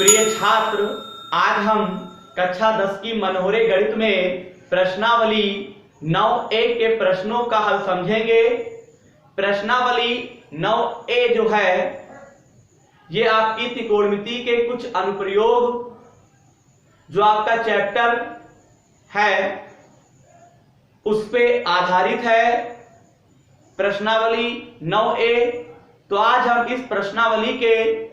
प्रिय छात्र, आज हम कक्षा 10 की मनोहरे गणित में प्रश्नावली 9A के प्रश्नों का हल समझेंगे। प्रश्नावली 9A जो है ये आपकी त्रिकोणमिति के कुछ अनुप्रयोग जो आपका चैप्टर है उस पे आधारित है। प्रश्नावली 9A, तो आज हम इस प्रश्नावली के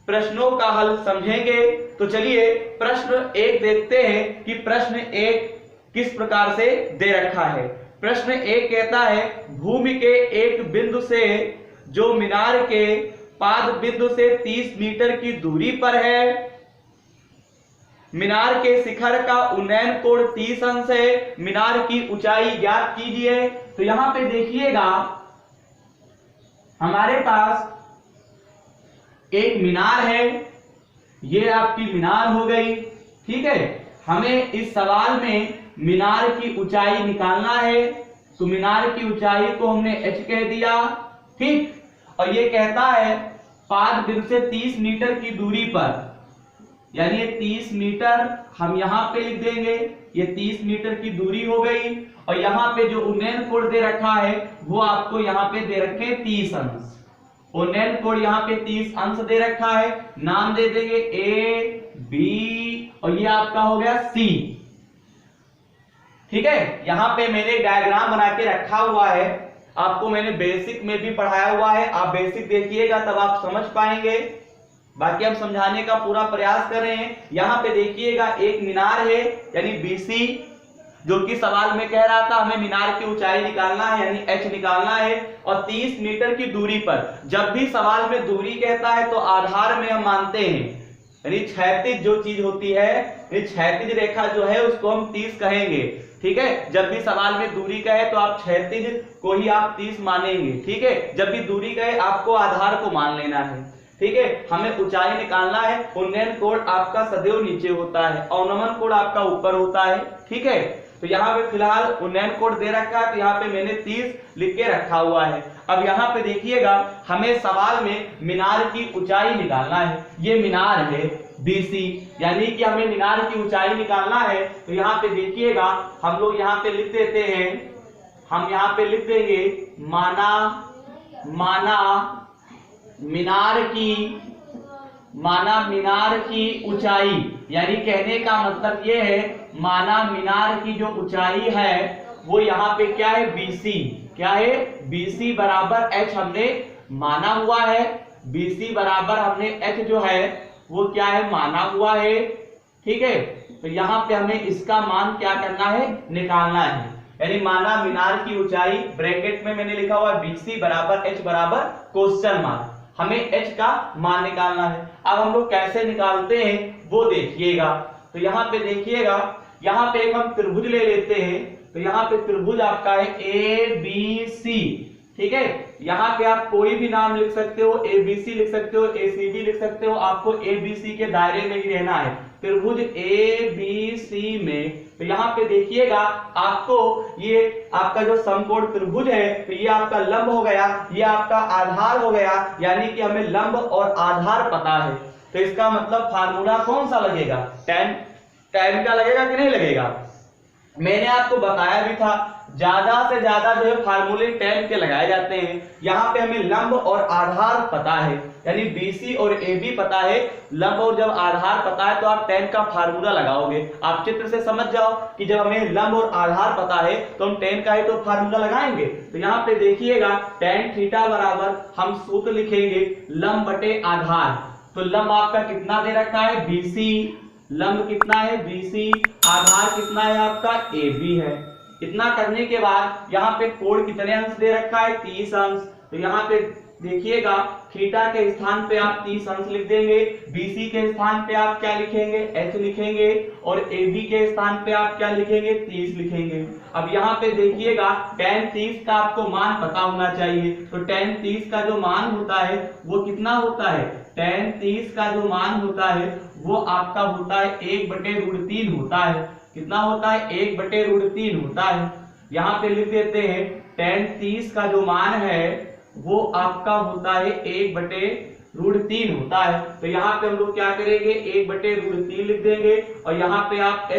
प्रश्नों का हल समझेंगे। तो चलिए प्रश्न 1 देखते हैं कि प्रश्न 1 किस प्रकार से दे रखा है। प्रश्न 1 कहता है भूमि के एक बिंदु से जो मीनार के पाद बिंदु से 30 मीटर की दूरी पर है, मीनार के शिखर का उन्नयन कोण 30 अंश है, मीनार की ऊंचाई ज्ञात कीजिए। तो यहां पे देखिएगा हमारे पास एक मीनार है, ये आपकी मीनार हो गई। ठीक है, हमें इस सवाल में मीनार की ऊंचाई निकालना है, तो मीनार की ऊंचाई को हमने h कह दिया। ठीक, और ये कहता है पाद बिंदु से 30 मीटर की दूरी पर, यानी ये 30 मीटर हम यहां पे लिख देंगे, ये 30 मीटर की दूरी हो गई। और यहाँ पे जो उन्नयन कोण दे रखा है वो आपको यहाँ पे दे रखे 30 अंश। उन्नयन कोण यहाँ पे 30 अंश दे रखा है, नाम दे देंगे A, B और ये आपका हो गया C। ठीक है, यहाँ पे मैंने डायग्राम बना के रखा हुआ है, आपको मैंने बेसिक में भी पढ़ाया हुआ है, आप बेसिक देखिएगा तब आप समझ पाएंगे। बाकी हम समझाने का पूरा प्रयास कर रहे हैं। यहाँ पे देखिएगा एक मीनार है यानी BC, जो कि सवाल में कह रहा था हमें मीनार की ऊंचाई निकालना है यानी h निकालना है, और 30 मीटर की दूरी पर। जब भी सवाल में दूरी कहता है तो आधार में हम मानते हैं, यानी क्षैतिज जो चीज होती है, ये क्षैतिज रेखा जो है उसको हम 30 कहेंगे। ठीक है, जब भी सवाल में दूरी कहे तो आप क्षैतिज को ही आप 30 मानेंगे। ठीक है, जब भी दूरी कहे आपको आधार को मान लेना है। ठीक है, हमें ऊंचाई निकालना है। उन्नयन कोण आपका सदैव नीचे होता है, अवनमन कोण आपका ऊपर होता है। ठीक है, तो यहाँ पे फिलहाल उन्नयन कोण दे रखा है, तो यहाँ पे मैंने 30 लिख के रखा हुआ है। अब यहाँ पे देखिएगा हमें सवाल में मीनार की ऊंचाई निकालना है। ये मीनार है BC, यानी कि हमें मीनार की ऊंचाई निकालना है। तो यहाँ पे देखिएगा हम लोग यहाँ पे लिख देते हैं, हम यहाँ पे लिख देंगे माना मीनार की ऊंचाई, यानी कहने का मतलब ये है माना मीनार की जो ऊंचाई है वो यहाँ पे क्या है BC, क्या है BC बराबर h हमने माना हुआ है। BC बराबर हमने h जो है वो क्या है माना हुआ है। ठीक है, तो यहाँ पे हमें इसका मान क्या करना है, निकालना है। यानी माना मीनार की ऊंचाई, ब्रैकेट में मैंने लिखा हुआ BC बराबर h बराबर क्वेश्चन मार्क, हमें h का मान निकालना है। अब हम लोग कैसे निकालते हैं वो देखिएगा। तो यहाँ पे देखिएगा, यहाँ पे एक हम त्रिभुज ले लेते हैं। तो यहाँ पे त्रिभुज आपका है ABC। ठीक है, यहाँ पे आप कोई भी नाम लिख सकते हो, ABC लिख सकते हो, ACD लिख सकते हो, आपको ABC के दायरे में ही रहना है। त्रिभुज ABC में तो यहाँ पे देखिएगा आपको ये आपका जो समकोण त्रिभुज है तो ये आपका लंब हो गया, ये आपका आधार हो गया, यानी कि हमें लंब और आधार पता है। तो इसका मतलब फार्मूला कौन सा लगेगा, tan का लगेगा कि नहीं लगेगा। मैंने आपको बताया भी था ज्यादा से ज्यादा जो है फार्मूले tan के लगाए जाते हैं। यहाँ पे हमें लंब और आधार पता है, यानी BC और AB पता है, लंब और जब आधार पता है तो आप tan का फार्मूला लगाओगे। आप चित्र से समझ जाओ कि जब हमें लंब और आधार पता है तो हम tan का ही तो फार्मूला लगाएंगे। तो यहाँ पे देखिएगा tan थीटा बराबर हम सूत्र लिखेंगे लंब बटे आधार। तो लंब आपका कितना दे रखा है BC, लंब कितना है BC, आधार कितना है आपका AB है। इतना करने के बाद यहाँ पे कोण कितने अंश दे रखा है 30 अंश। तो यहाँ पे देखिएगा थीटा के स्थान पे आप 30 अंश लिख देंगे, BC के स्थान पे आप क्या लिखेंगे h लिखेंगे, और AB के स्थान पे आप क्या लिखेंगे 30 लिखेंगे। अब यहाँ पे देखिएगा tan 30 का आपको मान पता होना चाहिए। तो tan 30 का जो मान होता है वो कितना होता है, tan 30 का जो मान होता है वो आपका होता है 1/√3 होता है। कितना होता है 1/√3 होता है। यहाँ पे लिख देते हैं tan 30 का जो मान है वो आपका होता है 1/√3 होता है। तो यहाँ पे हम लोग क्या करेंगे, 1/√3 लिख देंगे और यहाँ पे आप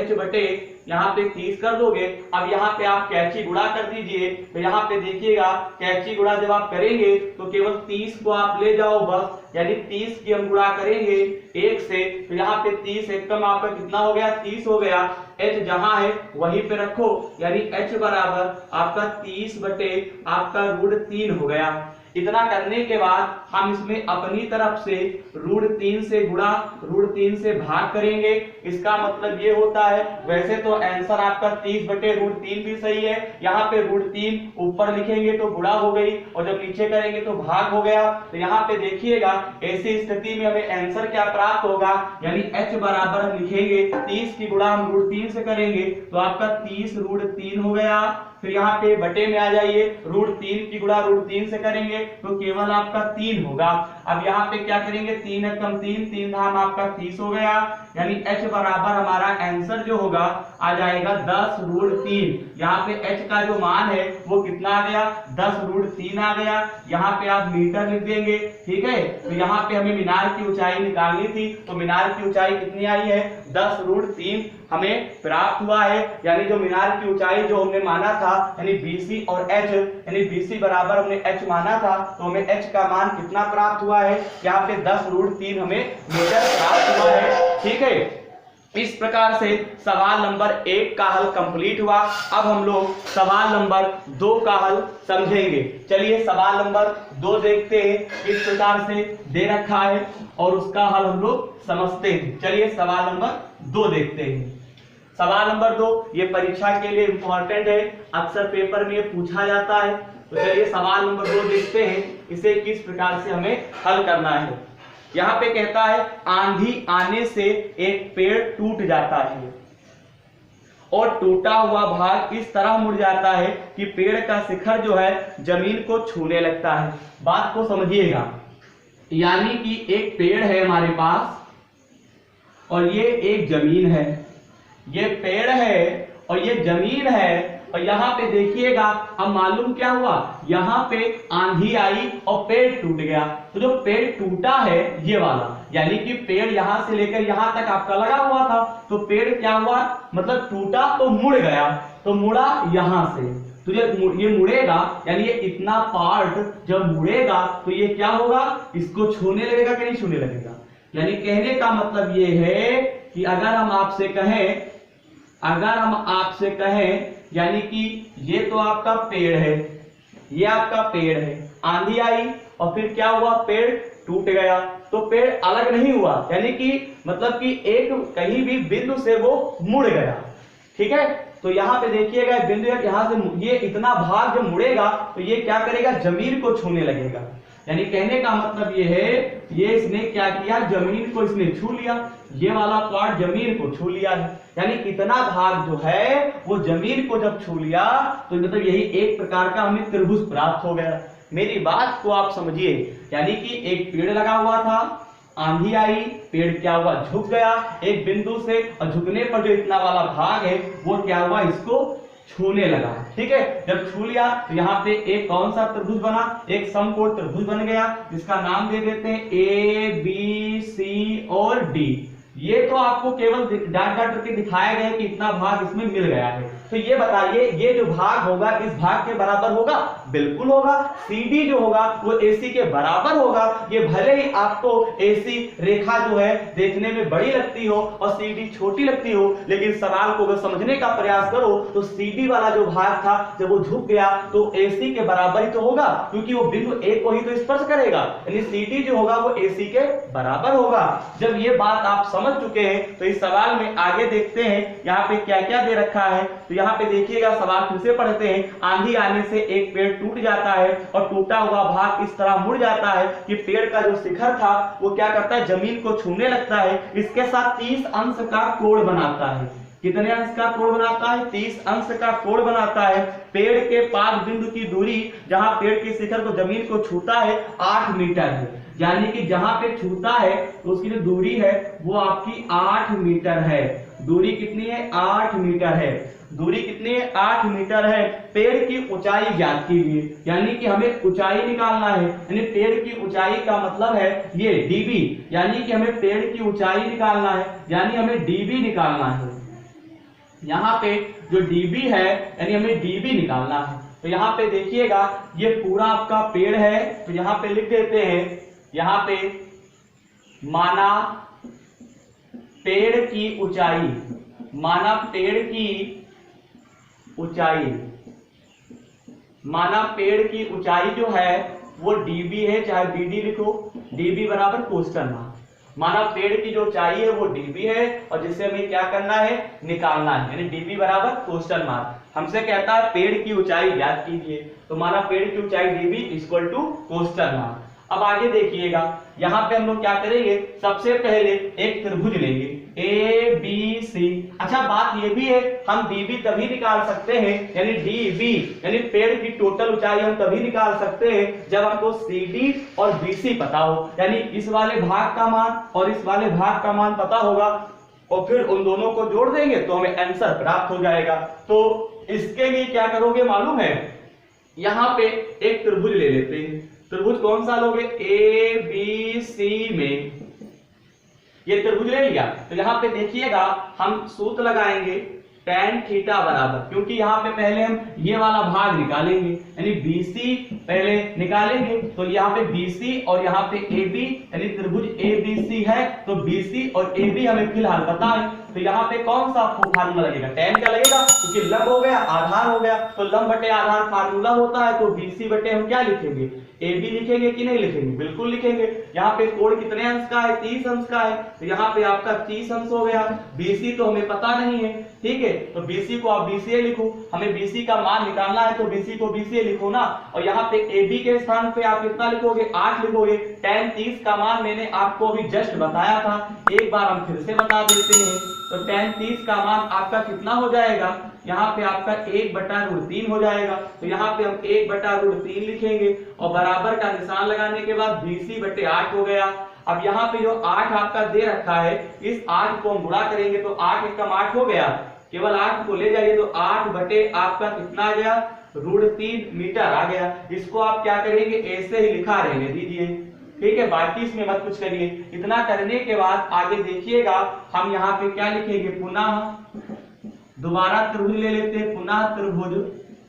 यहाँ पे 30 कर दोगे। अब यहाँ पे आप कैंची गुणा कर दीजिए। तो यहाँ पे देखिएगा कैंची गुणा जब आप करेंगे तो केवल 30 को आप ले जाओ बस, यानी 30 की हम गुणा करेंगे 1 से। तो यहाँ पे 30 एकदम आपका कितना हो गया, 30 हो गया। h जहां है वहीं पे रखो, यानी h बराबर आपका 30/√3 हो गया। इतना करने के बाद हम इसमें अपनी तरफ से √3 से गुणा √3 से भाग करेंगे। इसका मतलब ये होता है, वैसे तो आंसर आपका 30/√3 भी सही है, यहाँ पे √3 ऊपर लिखेंगे तो गुणा हो गई और जब नीचे करेंगे तो भाग हो गया। तो यहाँ पे देखिएगा ऐसी स्थिति में हमें आंसर क्या प्राप्त होगा, यानी h बराबर हम लिखेंगे 30 की गुणा हम √3 से करेंगे तो आपका 30√3 हो गया। फिर यहाँ पे बटे में आ जाइए, √3 की गुणा √3 से करेंगे तो केवल आपका 3 होगा। अब यहाँ पे क्या करेंगे, 3 एकम 3, 3 धाम आपका 30 हो गया, यानी h बराबर हमारा आंसर जो होगा आ जाएगा 10√3। यहाँ पे h का जो मान है वो कितना आ गया, 10√3 आ गया। यहाँ पे आप मीटर लिख देंगे, ठीक है। तो यहाँ पे हमें मीनार की ऊंचाई निकालनी थी, तो मीनार की ऊंचाई कितनी आई है, 10√3 हमें प्राप्त हुआ है। यानी जो मीनार की ऊंचाई जो हमने माना था, यानी BC और h, यानी BC बराबर हमने h माना था, तो हमें h का मान कितना प्राप्त हुआ है, यहाँ पे 10√3 हमें मीटर प्राप्त हुआ है, ठीक है। इस प्रकार से सवाल नंबर 1 का हल कंप्लीट हुआ। अब हम लोग सवाल नंबर 2 का हल समझेंगे। चलिए सवाल नंबर 2 देखते हैं किस प्रकार से दे रखा है और उसका हल हम लोग समझते हैं। चलिए सवाल नंबर 2 देखते हैं। सवाल नंबर 2 ये परीक्षा के लिए इंपॉर्टेंट है, अक्सर पेपर में ये पूछा जाता है। तो चलिए सवाल नंबर 2 देखते हैं, इसे किस प्रकार से हमें हल करना है। यहाँ पे कहता है आंधी आने से एक पेड़ टूट जाता है और टूटा हुआ भाग इस तरह मुड़ जाता है कि पेड़ का शिखर जो है जमीन को छूने लगता है। बात को समझिएगा, यानी कि एक पेड़ है हमारे पास और ये एक जमीन है, ये पेड़ है और ये जमीन है। और यहाँ पे देखिएगा, अब मालूम क्या हुआ, यहाँ पे आंधी आई और पेड़ टूट गया। तो जो पेड़ टूटा है ये वाला, यानी कि पेड़ यहाँ से लेकर यहाँ तक आपका लगा हुआ था, तो पेड़ क्या हुआ, मतलब टूटा तो मुड़ गया, तो मुड़ा यहाँ से। तो ये मुड़ेगा, यानी ये इतना पार्ट जब मुड़ेगा तो ये क्या होगा, इसको छूने लगेगा कि नहीं छूने लगेगा। यानी कहने का मतलब ये है कि अगर हम आपसे कहें यानी कि ये तो आपका पेड़ है, ये आपका पेड़ है, आंधी आई और फिर क्या हुआ, पेड़ टूट गया, तो पेड़ अलग नहीं हुआ, यानी कि मतलब कि एक कहीं भी बिंदु से वो मुड़ गया, ठीक है। तो यहाँ पे देखिएगा बिंदु यहाँ से ये इतना भाग जब मुड़ेगा तो ये क्या करेगा, जमीन को छूने लगेगा। यानी कहने का मतलब ये है, ये इसने क्या किया, जमीन को इसने छू लिया, ये वाला पार्ट जमीन को छू लिया है। यानी इतना भाग जो है वो जमीन को जब छू लिया तो मतलब यही एक प्रकार का हमें त्रिभुज प्राप्त हो गया। मेरी बात को आप समझिए, यानी कि एक पेड़ लगा हुआ था, आंधी आई, पेड़ क्या हुआ, झुक गया एक बिंदु से, और झुकने पर जो इतना वाला भाग है वो क्या हुआ, इसको छूने लगा, ठीक है। जब छू लिया तो यहाँ पे एक कौन सा त्रिभुज बना, एक समकोण त्रिभुज बन गया, जिसका नाम दे देते हैं ABC और D। ये तो आपको केवल डाट डाट करके दिखाया गया है कि इतना भाग इसमें मिल गया है। तो ये बताइए, ये जो भाग होगा इस भाग के बराबर होगा, बिल्कुल होगा। CD जो होगा वो AC के बराबर होगा। ये भले ही आपको AC रेखा जो है देखने में बड़ी लगती हो और CD छोटी लगती हो, लेकिन सवाल को अगर समझने का प्रयास करो तो CD वाला जो भाग था जब वो झुक गया तो AC के बराबर ही तो होगा, क्योंकि वो बिंदु A को ही तो स्पर्श करेगा, यानी CD जो होगा वो AC के बराबर होगा। जब ये बात आप समझ चुके हैं तो इस सवाल में आगे देखते हैं यहाँ पे क्या क्या दे रखा है। तो यहाँ पे देखिएगा, सवाल फिर से पढ़ते हैं। आंधी आने से एक पेड़ टूट जाता है और टूटा हुआ भाग इस तरह मुड़ जाता है कि पेड़ का जो शिखर था वो क्या करता है, जमीन को छूने लगता है। इसके साथ 30 अंश का कोण बनाता है। कितने अंश का कोण बनाता है, 30 अंश का कोण बनाता है। पेड़ के पाद बिंदु की दूरी जहां पेड़ के शिखर को जमीन को छूता है 8 मीटर है, यानी कि जहां पे छूता है तो उसकी जो दूरी है वो आपकी 8 मीटर है। दूरी कितनी है, 8 मीटर है। दूरी कितनी है 8 मीटर है। पेड़ की ऊंचाई ज्ञात कीजिए, यानी कि हमें ऊंचाई निकालना है, यानी पेड़ की ऊंचाई का मतलब है ये डीबी, यानी कि हमें पेड़ की ऊंचाई निकालना है, यानी हमें डीबी निकालना है। यहाँ पे जो डीबी है यानी हमें डीबी निकालना है। तो यहाँ पे देखिएगा ये पूरा आपका पेड़ है, तो यहाँ पे लिख देते हैं, यहाँ पे माना पेड़ की ऊंचाई, माना पेड़ की ऊंचाई, माना पेड़ की ऊंचाई जो है वो डीबी है, चाहे डीडी लिखो, डीबी बराबर क्वेश्चन मार्क। माना पेड़ की जो ऊंचाई है वो डीबी है और जिसे हमें क्या करना है निकालना है, यानी डीबी बराबर क्वेश्चन मार्क। हमसे कहता है पेड़ की ऊंचाई ज्ञात कीजिए, तो माना पेड़ की ऊंचाई DB equal to question mark. अब आगे देखिएगा, यहाँ पे हम लोग क्या करेंगे, सबसे पहले एक त्रिभुज लेंगे ए बी सी। अच्छा बात ये भी है, हम डीबी तभी निकाल सकते हैं, यानी डीबी यानी पेड़ की टोटल ऊंचाई हम तभी निकाल सकते हैं जब हमको सीडी और बीसी पता हो, यानी इस वाले भाग का मान और इस वाले भाग का मान पता होगा और फिर उन दोनों को जोड़ देंगे तो हमें आंसर प्राप्त हो जाएगा। तो इसके लिए क्या करोगे मालूम है, यहाँ पे एक त्रिभुज ले लेते हैं। त्रिभुज कौन सा लोगे, ए बी सी में ये त्रिभुज ले लिया। तो यहाँ पे देखिएगा हम सूत्र लगाएंगे tan थीटा बराबर, क्योंकि यहाँ पे पहले हम ये वाला भाग निकालेंगे, यानी BC पहले निकालेंगे। तो यहाँ पे BC और यहाँ पे AB, यानी त्रिभुज ABC है, तो BC और AB हमें फिलहाल पता है। तो यहाँ पे कौन सा फार्मूला लगेगा, tan का लगेगा, क्योंकि लंब हो गया आधार हो गया, तो लंब बटे आधार फार्मूला होता है। तो BC बटे हम क्या लिखेंगे, AB लिखेंगे कि नहीं लिखेंगे, बिल्कुल लिखेंगे। यहाँ पे कोण कितने अंश का है, 30 अंश का है, तो यहाँ पे आपका 30 अंश हो गया। BC तो हमें पता नहीं है, ठीक है, तो BC को आप BCA लिखो, हमें BC का मान निकालना है तो BC को BCA लिखो ना। और यहाँ पे AB के स्थान पे आप कितना लिखोगे, 8 लिखोगे। tan 30 का मान मैंने आपको अभी जस्ट बताया था, एक बार हम फिर से बता देते हैं। तो tan 30 का मान आपका कितना हो जाएगा, यहाँ पे आपका 1/√3 हो जाएगा। तो यहाँ पे हम 1/√3 लिखेंगे और बराबर का निशान लगाने के बाद BC बटे 8 हो गया। अब यहाँ पे जो 8 आपका दे रखा है, इस 8 को हम गुणा करेंगे तो 8 एकम 8 हो गया, केवल 8 को ले जाइए तो 8 बटे आपका कितना आ गया, √3 मीटर आ गया। इसको आप क्या करेंगे, ऐसे ही लिखा रहने दीजिए, ठीक है, बाकी इसमें मत कुछ करिए। इतना करने के बाद आगे देखिएगा हम यहाँ पे क्या लिखेंगे, पुनः दोबारा त्रिभुज ले लेते हैं, पुनः त्रिभुज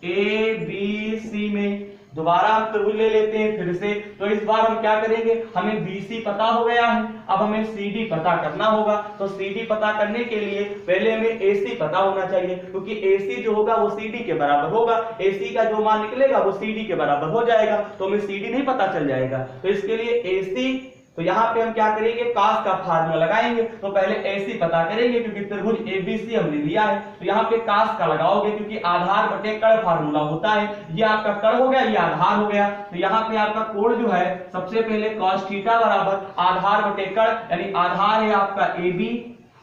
ए बी सी में दोबारा हम त्रिभुज ले लेते हैं फिर से। तो इस बार हम क्या करेंगे, हमें BC पता हो गया है, अब हमें CD पता करना होगा। तो CD पता करने के लिए पहले हमें AC पता होना चाहिए, क्योंकि AC जो होगा वो CD के बराबर होगा, AC का जो मान निकलेगा वो CD के बराबर हो जाएगा। तो हमें CD नहीं पता चल जाएगा, तो इसके लिए AC, तो यहाँ पे हम क्या करेंगे, cos का फार्मूला लगाएंगे। तो पहले AC पता करेंगे क्योंकि त्रिभुज ABC हमने लिया है, तो यहाँ पे cos का लगाओगे क्योंकि आधार बटे कड़ फार्मूला होता है। ये आपका कड़ हो गया, ये आधार हो गया। तो यहाँ पे आपका कोण जो है सबसे पहले cos थीटा बराबर आधार बटे कड़, यानी आधार है आपका AB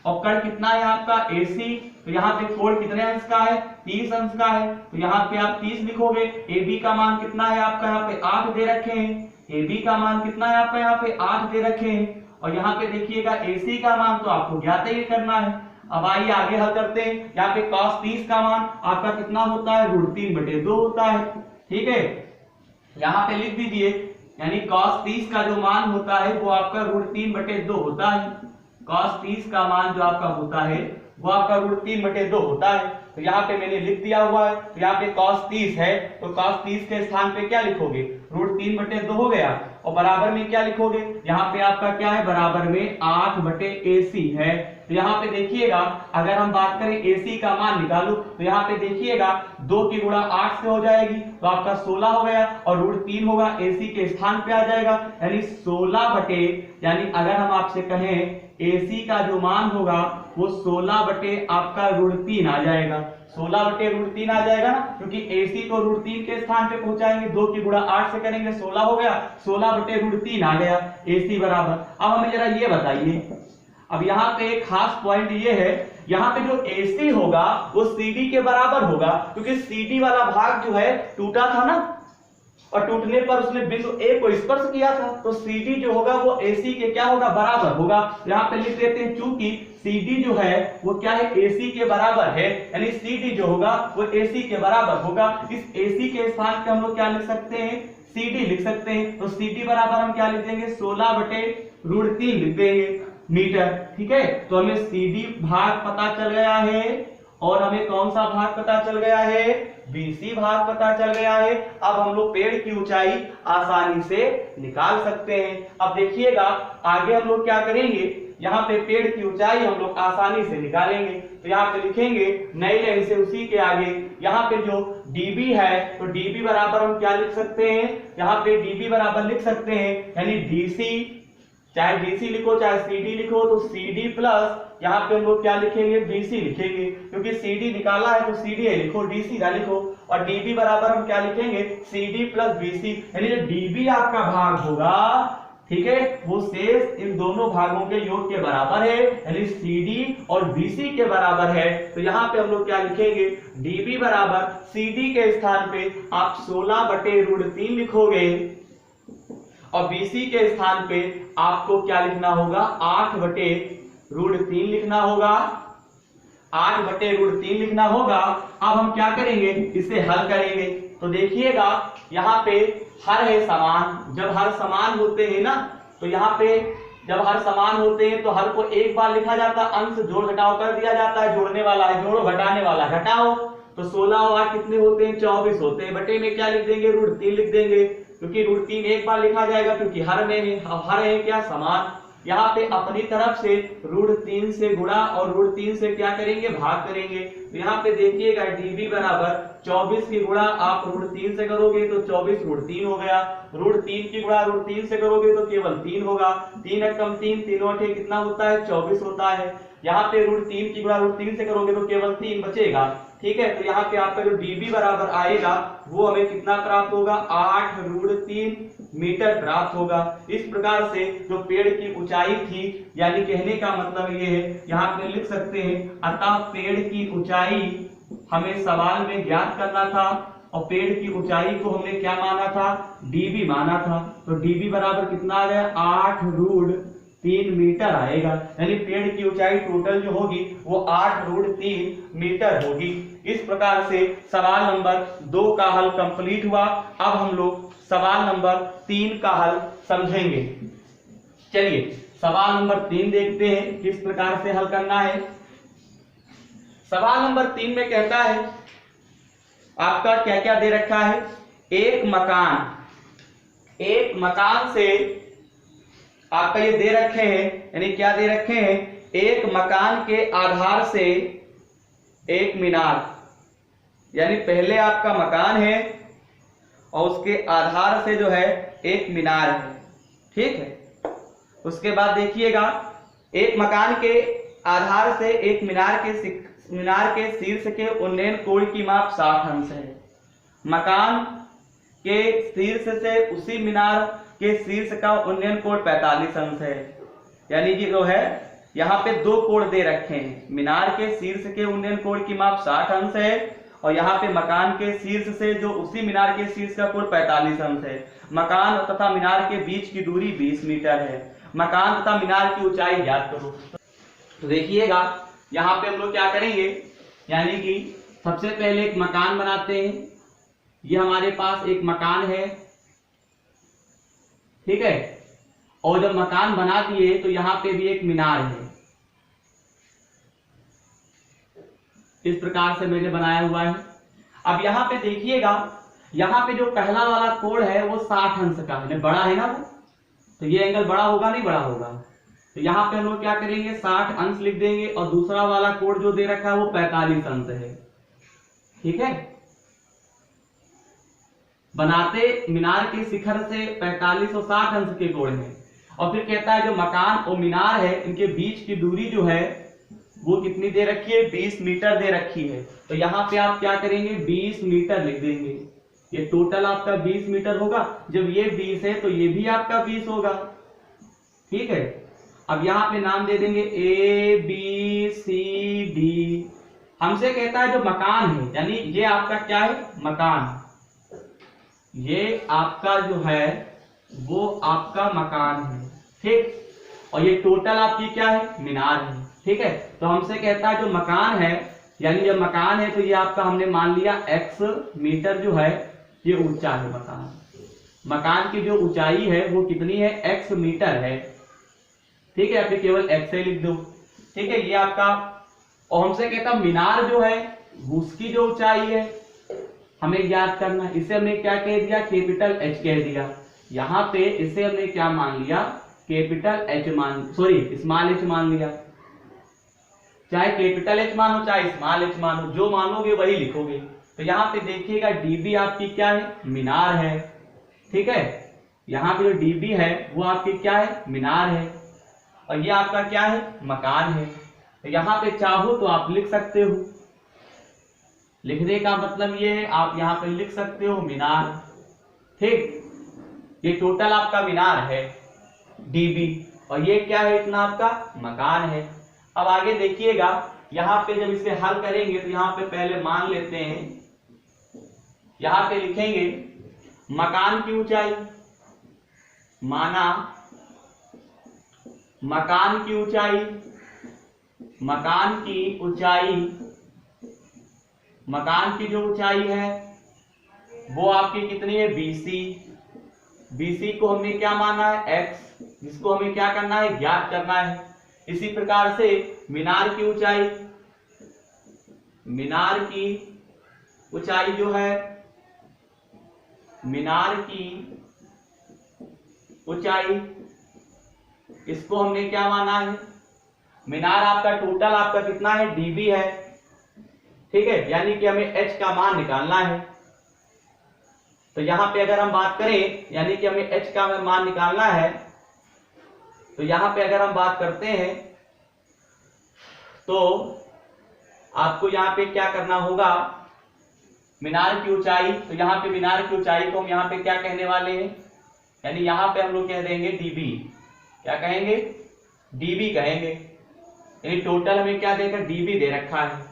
और कड़ कितना है आपका AC। तो यहाँ पे कोण कितने अंश का है, 30 अंश का है, तो यहाँ पे आप 30 लिखोगे। AB का मान कितना है आपका, यहाँ पे 8 दे रखे हैं, AB का मान कितना है आपका, यहाँ पे 8 दे रखे हैं। और यहाँ पे देखिएगा AC का मान तो आपको ज्ञात ही करना है। अब आइए आगे हल करते हैं। यहाँ पे cos 30 का मान आपका कितना होता है, √3/2 होता है, ठीक है, यहाँ पे लिख दीजिए, यानी cos 30 का जो मान होता है वो आपका √3/2 होता है। cos 30 का मान जो आपका होता है वो आपका √3/2 होता है। तो यहाँ पे मैंने लिख दिया हुआ है। तो यहाँ पे cos 30 है, तो cos 30 के स्थान पे क्या लिखोगे, √3/2 हो गया और बराबर में क्या लिखोगे, यहाँ पे आपका क्या है, बराबर में 8/AC है। तो यहाँ पे देखिएगा अगर हम बात करें AC का मान निकालो, तो यहाँ पे देखिएगा 2 की गुणा 8 से हो जाएगी, तो आपका 16 हो गया और √3 होगा, AC के स्थान पे आ जाएगा, यानी 16 बटे, यानी अगर हम आपसे कहें AC का जो मान होगा वो 16 बटे आपका √3 आ जाएगा, 16 बटे √3 आ जाएगा ना, क्योंकि AC को √3 के स्थान पे पहुंचाएंगे, 2 की गुणा 8 से करेंगे, 16 हो गया, 16 बटे √3 आ गया AC बराबर। अब हमें जरा ये बताइए, अब यहाँ पे एक खास पॉइंट ये है, यहाँ पे जो AC होगा वो CD के बराबर होगा, क्योंकि CD वाला भाग जो है टूटा था ना, और टूटने पर उसने बिंदु ए को स्पर्श किया था, तो CD जो होगा वो AC के क्या होगा, बराबर होगा। यहाँ पे लिख देते हैं चूंकि CD जो है वो क्या है, AC के बराबर है, यानी CD जो होगा वो AC के बराबर होगा। इस AC के स्थान पे हम लोग क्या लिख सकते हैं, CD लिख सकते हैं। तो CD बराबर हम क्या लिख देंगे, 16/√3 लिख देंगे मीटर। ठीक है, तो हमें CD भाग पता चल गया है और हमें कौन सा भाग पता चल गया है, BC भाग पता चल गया है। अब हम लोग पेड़ की ऊंचाई आसानी से निकाल सकते हैं। अब देखिएगा आगे हम लोग क्या करेंगे, यहाँ पे पेड़ की ऊंचाई हम लोग आसानी से निकालेंगे। तो यहाँ पे लिखेंगे नई लाइन से उसी के आगे यहाँ पे जो dB है, तो dB बराबर हम क्या लिख सकते हैं, यहाँ पे dB बराबर लिख सकते हैं यानी DC, चाहे DC लिखो चाहे CD लिखो, तो CD प्लस यहाँ पे हम लोग क्या लिखेंगे, BC लिखेंगे, क्योंकि CD निकाला है तो CD है लिखो, DC ना लिखो। और dB बराबर हम क्या लिखेंगे, CD प्लस BC, यानी जो dB आपका भाग होगा, ठीक है, वो शेष इन दोनों भागों के योग के बराबर है, यानी CD और BC के बराबर है। तो यहाँ पे हम लोग क्या लिखेंगे, dB बराबर CD के स्थान पे आप 16/√3 लिखोगे और BC के स्थान पे आपको क्या लिखना होगा, 8/√3 लिखना होगा, 8/√3 लिखना होगा। अब हम क्या करेंगे, इसे हल करेंगे। तो देखिएगा यहाँ पे हर है समान, जब हर समान होते हैं ना, तो यहाँ पे जब हर समान होते हैं तो हर को एक बार लिखा जाता है, अंश जोड़ घटाव कर दिया जाता है, जोड़ने वाला है जोड़ो, घटाने वाला घटाओ। तो 16 और 8 कितने होते हैं, 24 होते हैं। बटे में क्या लिख देंगे, √3 लिख देंगे, क्योंकि √3 एक बार लिखा जाएगा, क्योंकि हर में हर है क्या, समान। यहाँ पे अपनी तरफ से √3 से गुणा और √3 से क्या करेंगे, भाग करेंगे। तो यहाँ पे देखिएगा dB बराबर 24 की गुणा आप √3 से करोगे तो 24√3 हो गया, √3 की गुणा √3 से करोगे तो केवल 3 होगा, 3 एकम 3, 3 8 कितना होता है, 24 होता है। यहाँ पे √3 की गुणा √3 से करोगे तो केवल 3 बचेगा। ठीक है, तो यहाँ पे आपका जो dB बराबर आएगा वो हमें कितना प्राप्त होगा, 8√3 मीटर प्राप्त होगा। इस प्रकार से जो पेड़ की ऊंचाई थी, यानी कहने का मतलब ये है, यहाँ पे लिख सकते हैं, अतः पेड़ की ऊंचाई हमें सवाल में ज्ञात करना था और पेड़ की ऊंचाई को हमने क्या माना था, dB माना था। तो dB बराबर कितना आ गया, 8√3 मीटर आएगा, यानी पेड़ की ऊंचाई टोटल जो होगी वो 8√3 मीटर होगी। इस प्रकार से सवाल नंबर 2 का हल कंप्लीट हुआ। अब हम लोग सवाल नंबर 3 का हल समझेंगे। चलिए सवाल नंबर 3 देखते हैं किस प्रकार से हल करना है। सवाल नंबर 3 में कहता है आपका क्या क्या दे रखा है, एक मकान से आपका ये दे रखे हैं, यानी क्या दे रखे हैं, एक मकान के आधार से एक मीनार, यानी पहले आपका मकान है और उसके आधार से जो है एक मीनार है। ठीक है, उसके बाद देखिएगा एक मकान के आधार से एक मीनार के शीर्ष के उन्नयन कोण की माप 60 अंश है। मकान के शीर्ष से उसी मीनार के शीर्ष का उन्नयन कोण 45 अंश है, यानी कि जो है यहाँ पे 2 कोण दे रखे हैं, मीनार के शीर्ष के उन्नयन कोण की माप 60 अंश है और यहाँ पे मकान के शीर्ष से जो उसी मीनार के शीर्ष का कोण 45 अंश है। मकान तथा मीनार के बीच की दूरी 20 मीटर है। मकान तथा मीनार की ऊंचाई ज्ञात करो। तो देखिएगा यहाँ पे हम लोग क्या करेंगे, यानी कि सबसे पहले एक मकान बनाते हैं। ये हमारे पास एक मकान है, ठीक है, और जब मकान बना दिए तो यहाँ पे भी एक मीनार है। इस प्रकार से मैंने बनाया हुआ है। अब यहाँ पे देखिएगा, यहाँ पे जो पहला वाला कोण है वो 60 अंश का है, बड़ा है ना वो, तो ये एंगल बड़ा होगा नहीं बड़ा होगा, तो यहाँ पे हम लोग क्या करेंगे 60 अंश लिख देंगे और दूसरा वाला कोण जो दे रखा है वो 45 अंश है। ठीक है, बनाते मीनार के शिखर से 45 और 60 अंश के कोण है। और फिर कहता है जो मकान और मीनार है इनके बीच की दूरी जो है वो कितनी दे रखी है, 20 मीटर दे रखी है। तो यहाँ पे आप क्या करेंगे 20 मीटर लिख देंगे, ये टोटल आपका 20 मीटर होगा। जब ये 20 है तो ये भी आपका 20 होगा। ठीक है, अब यहाँ पे नाम दे देंगे ABCD। हमसे कहता है जो मकान है, यानी ये आपका क्या है मकान, ये आपका जो है वो आपका मकान है, ठीक। और ये टोटल आपकी क्या है, मीनार है, ठीक है। तो हमसे कहता है जो मकान है, यानी जब मकान है तो ये आपका हमने मान लिया x मीटर जो है ये ऊंचा है मकान। मकान की जो ऊंचाई है वो कितनी है, x मीटर है, ठीक है। फिर केवल x से लिख दो, ठीक है। ये आपका, और हमसे कहता मीनार जो है उसकी जो ऊंचाई है हमें ज्ञात करना है। इसे हमने क्या कह दिया, कैपिटल H कह दिया। यहाँ पे इसे हमने क्या मान लिया, कैपिटल H स्मॉल h मान लिया। चाहे कैपिटल H मानो चाहे स्मॉल h मानो, जो मानोगे वही लिखोगे। तो यहाँ पे देखिएगा dB आपकी क्या है, मीनार है, ठीक है। यहाँ पे जो dB है वो आपकी क्या है, मीनार है, और ये आपका क्या है, मकान है। तो यहाँ पे चाहो तो आप लिख सकते हो, लिखने का मतलब ये है आप यहाँ पे लिख सकते हो मीनार, ठीक। ये टोटल आपका मीनार है dB, और ये क्या है, इतना आपका मकान है। अब आगे देखिएगा, यहाँ पे जब इसे हल करेंगे तो यहाँ पे पहले मान लेते हैं, यहाँ पे लिखेंगे मकान की ऊंचाई, माना मकान की ऊंचाई, मकान की ऊंचाई, मकान की जो ऊंचाई है वो आपकी कितनी है, BC। BC को हमने क्या माना है, x, जिसको हमें क्या करना है, ज्ञात करना है। इसी प्रकार से मीनार की ऊंचाई, मीनार की ऊंचाई जो है, मीनार की ऊंचाई, इसको हमने क्या माना है, मीनार आपका टोटल आपका कितना है, dB है, ठीक है। यानी कि हमें h का मान निकालना है। तो यहां पे अगर हम बात करें, यानी कि हमें h का मान निकालना है, तो यहां पे अगर हम बात करते हैं तो आपको यहां पे क्या करना होगा, मीनार की ऊंचाई, तो यहां पे मीनार की ऊंचाई को हम यहां पे क्या कहने वाले हैं, यानी यहां पे हम लोग कह देंगे dB। क्या कहेंगे, dB कहेंगे। यानी टोटल हमें क्या देकर, dB दे रखा है,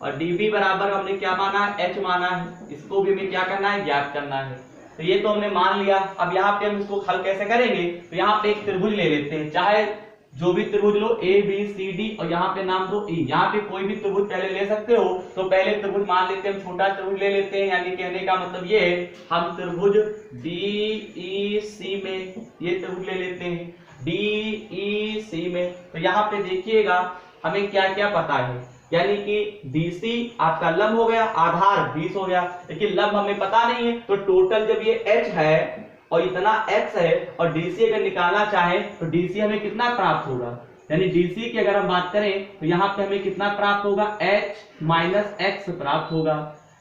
और dB बराबर हमने क्या माना है, h माना है। इसको भी हमें क्या करना है, ज्ञात करना है। तो ये तो हमने मान लिया। अब यहाँ पे हम इसको हल कैसे करेंगे, तो यहाँ पे एक त्रिभुज ले लेते हैं, चाहे जो भी त्रिभुज लो, ABCD, और यहाँ पे नाम दो E। यहाँ पे कोई भी त्रिभुज पहले ले सकते हो, तो पहले त्रिभुज मान लेते हैं, हम छोटा त्रिभुज ले लेते हैं। यानी कहने का मतलब ये है, हम त्रिभुज DEC में ये त्रिभुज ले लेते हैं, DEC में। तो यहाँ पे देखिएगा हमें क्या क्या पता है, यानी कि BC आपका लंब हो गया, आधार 20 हो गया, लेकिन लंब हमें पता नहीं है। तो टोटल जब ये h है और इतना x है, और DC अगर निकालना चाहे तो DC हमें कितना प्राप्त होगा, यानी DC की अगर हम बात करें तो यहाँ पे हमें कितना प्राप्त होगा, h माइनस x प्राप्त होगा।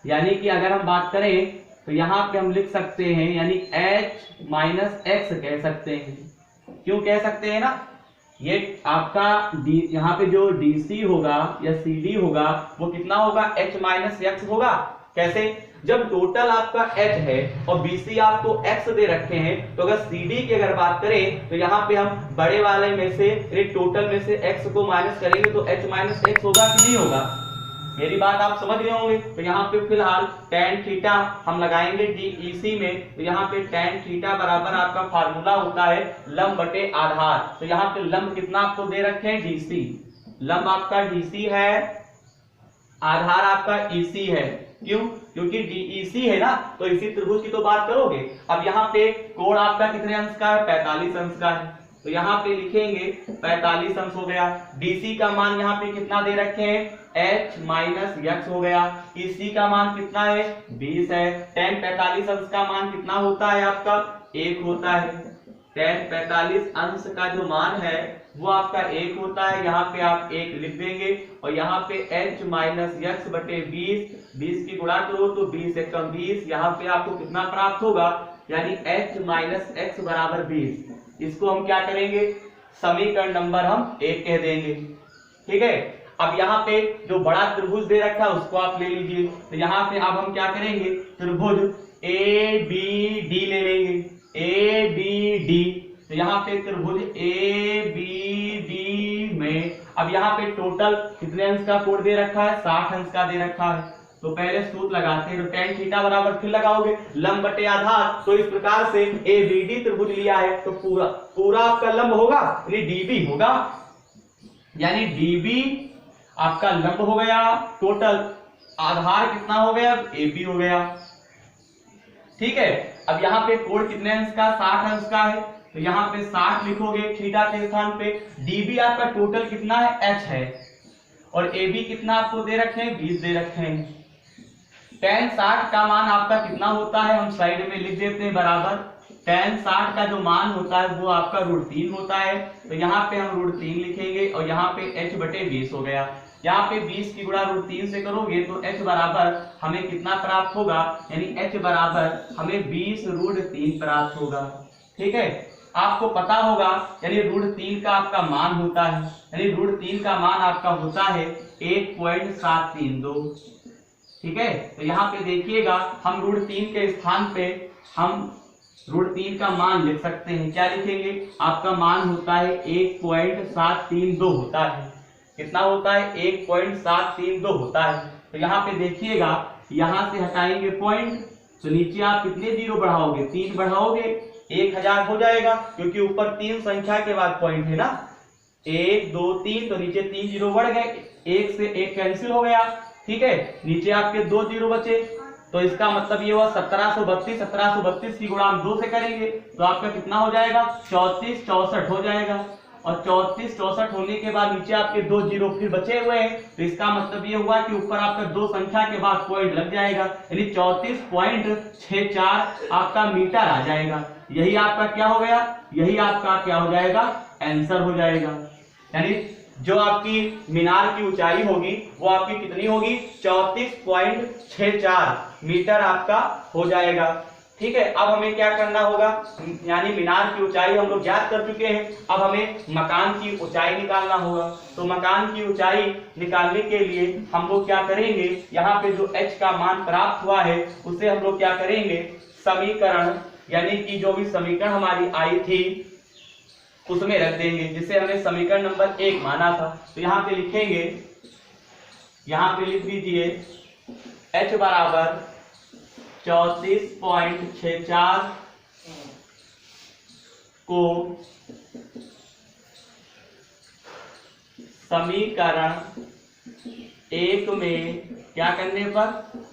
यानी कि अगर हम बात करें तो यहाँ पे हम लिख सकते हैं, यानी h माइनस x कह सकते हैं। क्यों कह सकते हैं ना, ये आपका यहाँ पे जो DC होगा या CD होगा वो कितना होगा, h माइनस x होगा। कैसे, जब टोटल आपका h है और BC आपको x दे रखे हैं, तो अगर CD की अगर बात करें तो यहाँ पे हम बड़े वाले में से टोटल में से x को माइनस करेंगे तो h माइनस x होगा कि नहीं होगा, मेरी बात आप समझ रहे होंगे। तो यहाँ पे फिलहाल tan थीटा हम लगाएंगे DEC में, तो यहाँ पे tan थीटा बराबर आपका फार्मूला होता है लंब बटे आधार। तो यहाँ पे लंब कितना आपको दे रखे हैं, DC, लंब आपका DC है, आधार आपका EC है। क्यों, क्योंकि DEC है ना, तो इसी त्रिभुज की तो बात करोगे। अब यहाँ पे कोण आपका कितने अंश का है, 45 अंश का है, तो यहाँ पे लिखेंगे 45 अंश हो गया। DC का मान यहाँ पे कितना दे रखे हैं, h माइनस x हो गया। EC का मान कितना है, 20 है। tan 45 अंश का मान कितना होता है आपका, 1 होता है। tan 45 अंश का जो मान है वो आपका 1 होता है। यहाँ पे आप 1 लिख देंगे, और यहाँ पे h माइनस x बटे 20 की गुणा करो तो 20 एकम 20, यहाँ पे आपको कितना प्राप्त होगा, यानी h माइनस x बराबर 20। इसको हम क्या करेंगे, समीकरण नंबर हम 1 कह देंगे, ठीक है। अब यहाँ पे जो बड़ा त्रिभुज दे रखा है उसको आप ले लीजिए। तो यहाँ पे अब हम क्या करेंगे, त्रिभुज ABD ले लेंगे, ABD। तो यहाँ पे त्रिभुज ABD में अब यहाँ पे टोटल कितने अंश का कोण दे रखा है, 60 अंश का दे रखा है। तो पहले सूत्र लगाते हैं, तो tan थीटा बराबर फिर लगाओगे लंब बटे आधार। तो इस प्रकार से ABD त्रिभुज लिया है तो पूरा आपका लंब होगा यानी DB होगा, यानी DB आपका लंब हो गया, टोटल आधार कितना हो गया AB हो गया। ठीक है, अब यहाँ पे कोण कितने अंश का 60 अंश का है, तो यहाँ पे 60 लिखोगे थीटा के स्थान पे। DB आपका टोटल कितना है H है, और AB कितना आपको दे रखे हैं 20 दे रखे हैं। tan 60 का मान आपका कितना होता है, हम साइड में लिख देते हैं बराबर। tan 60 का जो मान होता है वो आपका √3 होता है, तो यहाँ पे हम √3 लिखेंगे और यहाँ पे H बटे 20 हो गया। यहाँ पे 20 की गुणा √3 से करोगे तो H बराबर हमें कितना प्राप्त होगा, यानी H बराबर हमें 20 √3 प्राप्त होगा। ठीक है, आपको पता होगा यानी √3 का आपका मान होता है, यानी √3 का मान आपका होता है 1.732। ठीक है, तो यहाँ पे देखिएगा हम √3 के स्थान पे हम √3 का मान लिख सकते हैं। क्या लिखेंगे, आपका मान होता है 1.732 होता है। कितना होता है 1.732 होता है। तो यहाँ पे देखिएगा, यहाँ से हटाएंगे पॉइंट तो नीचे आप कितने जीरो बढ़ाओगे, 3 बढ़ाओगे 1000 हो जाएगा, क्योंकि ऊपर 3 संख्या के बाद पॉइंट है ना, 1 2 3, तो नीचे 3 जीरो बढ़ गए, 1 से 1 कैंसिल हो गया। ठीक है, नीचे आपके 2 जीरो बचे, तो इसका मतलब ये हुआ 1732। 1732 की गुणा हम 2 से करेंगे तो आपका कितना हो जाएगा 34 64 हो जाएगा, और 34 64 होने के बाद नीचे आपके 2 जीरो फिर बचे हुए हैं, तो इसका मतलब ये हुआ कि ऊपर आपका 2 संख्या के बाद पॉइंट लग जाएगा, यानी 34.64 आपका मीटर आ जाएगा। यही आपका क्या हो गया, यही आपका क्या हो जाएगा आंसर हो जाएगा। यानी जो आपकी मीनार की ऊंचाई होगी वो आपकी कितनी होगी 34.64 मीटर आपका हो जाएगा। ठीक है, अब हमें क्या करना होगा, यानी मीनार की ऊंचाई हम लोग ज्ञात कर चुके हैं, अब हमें मकान की ऊंचाई निकालना होगा। तो मकान की ऊंचाई निकालने के लिए हम लोग क्या करेंगे, यहाँ पे जो H का मान प्राप्त हुआ है उसे हम लोग क्या करेंगे, समीकरण यानी कि जो भी समीकरण हमारी आई थी उसमें रख देंगे, जिसे हमने समीकरण नंबर 1 माना था। तो यहाँ पे लिखेंगे, यहाँ पे लिख दीजिए H बराबर 34.64 को समीकरण 1 में क्या करने पर,